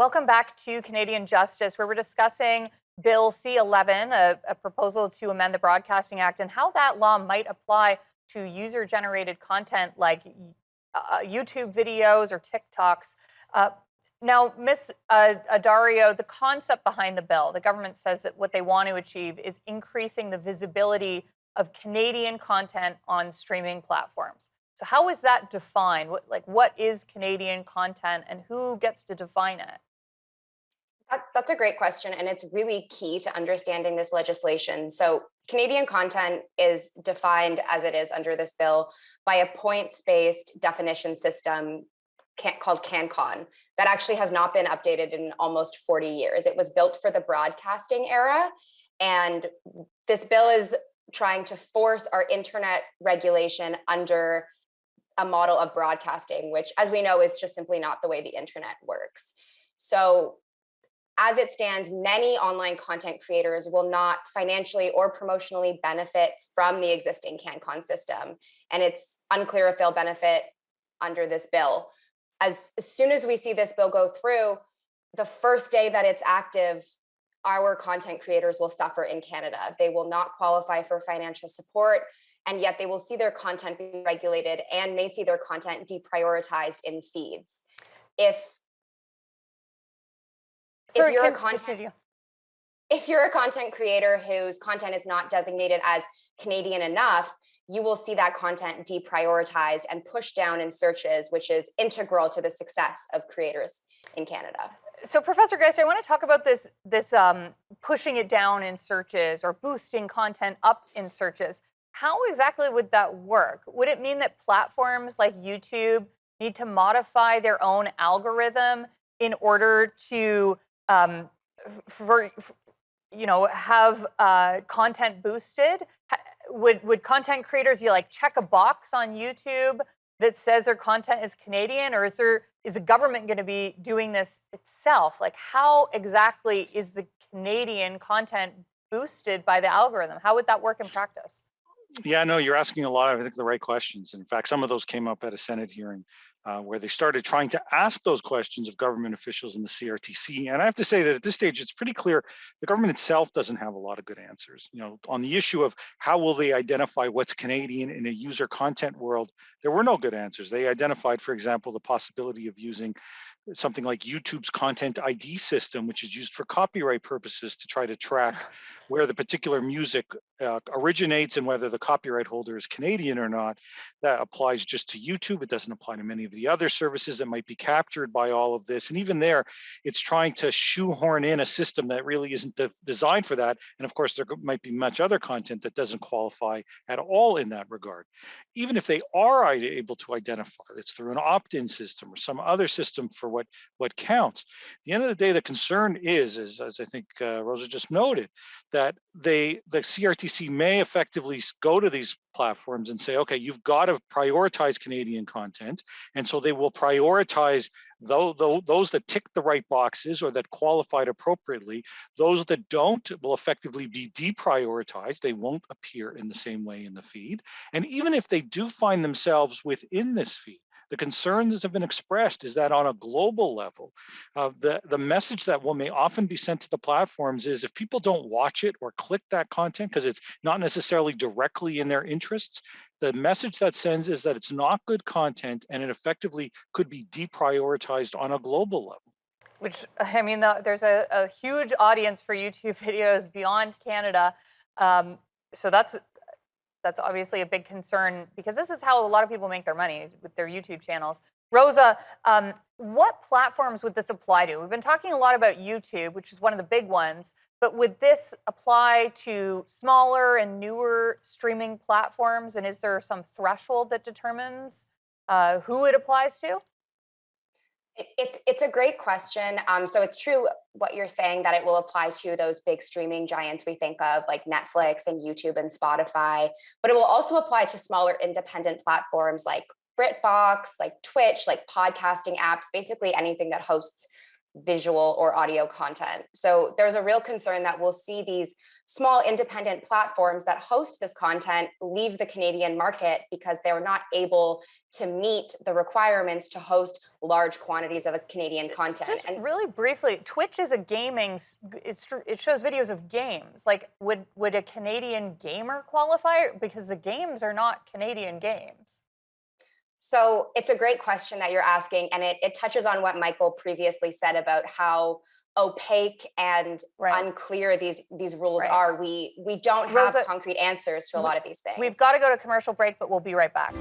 Welcome back to Canadian Justice, where we're discussing Bill C-11, a proposal to amend the Broadcasting Act, and how that law might apply to user-generated content like YouTube videos or TikToks. Uh, Now, Ms. Adario, the concept behind the bill, the government says that what they want to achieve is increasing the visibility of Canadian content on streaming platforms. So how is that defined? What is Canadian content and who gets to define it? That's a great question, and it's really key to understanding this legislation. So, Canadian content is defined as it is under this bill by a points based definition system called CanCon that actually has not been updated in almost 40 years. It was built for the broadcasting era, and this bill is trying to force our internet regulation under a model of broadcasting, which, as we know, is just simply not the way the internet works. So, as it stands, many online content creators will not financially or promotionally benefit from the existing CanCon system. And it's unclear if they'll benefit under this bill. As soon as we see this bill go through, the first day that it's active, our content creators will suffer in Canada. They will not qualify for financial support, and yet they will see their content be regulated and may see their content deprioritized in feeds. If Sorry, you're a continue. if you're a content creator whose content is not designated as Canadian enough, you will see that content deprioritized and pushed down in searches, which is integral to the success of creators in Canada. So, Professor Geist, I want to talk about this pushing it down in searches or boosting content up in searches. How exactly would that work? Would it mean that platforms like YouTube need to modify their own algorithm in order to for have content boosted? Would content creators check a box on YouTube that says their content is Canadian, or is the government going to be doing this itself? Like, how exactly is the Canadian content boosted by the algorithm? How would that work in practice? Yeah, no, you're asking a lot of, I think, the right questions. In fact, some of those came up at a Senate hearing where they started trying to ask those questions of government officials in the CRTC. And I have to say that at this stage, it's pretty clear the government itself doesn't have a lot of good answers. On the issue of how will they identify what's Canadian in a user content world, there were no good answers. They identified, for example, the possibility of using something like YouTube's content ID system, which is used for copyright purposes to try to track where the particular music originates and whether the copyright holder is Canadian or not. That applies just to YouTube. It doesn't apply to many of the other services that might be captured by all of this. And even there, it's trying to shoehorn in a system that really isn't designed for that. And of course, there might be much other content that doesn't qualify at all in that regard. Even if they are able to identify, it's through an opt-in system or some other system for what counts. At the end of the day, the concern is as I think Rosa just noted, that the CRTC may effectively go to these platforms and say, okay, you've got to prioritize Canadian content. And so they will prioritize those that tick the right boxes or that qualified appropriately. Those that don't will effectively be deprioritized. They won't appear in the same way in the feed. And even if they do find themselves within this feed, the concerns have been expressed is that on a global level, the message that may often be sent to the platforms is if people don't watch it or click that content because it's not necessarily directly in their interests, the message that sends is that it's not good content and it effectively could be deprioritized on a global level. Which, I mean, there's a huge audience for YouTube videos beyond Canada. So that's obviously a big concern because this is how a lot of people make their money with their YouTube channels. Rosa, what platforms would this apply to? We've been talking a lot about YouTube, which is one of the big ones, but would this apply to smaller and newer streaming platforms? And is there some threshold that determines who it applies to? It's a great question. So it's true what you're saying that it will apply to those big streaming giants we think of like Netflix and YouTube and Spotify, but it will also apply to smaller independent platforms like BritBox, like Twitch, like podcasting apps, basically anything that hosts visual or audio content. So there's a real concern that we'll see these small independent platforms that host this content leave the Canadian market because they're not able to meet the requirements to host large quantities of Canadian content. Just really briefly, Twitch is a gaming, it shows videos of games. Like, would a Canadian gamer qualify? Because the games are not Canadian games. So it's a great question that you're asking, and it touches on what Michael previously said about how opaque and unclear these rules are. We don't have concrete answers to a lot of these things. We've got to go to commercial break, but we'll be right back.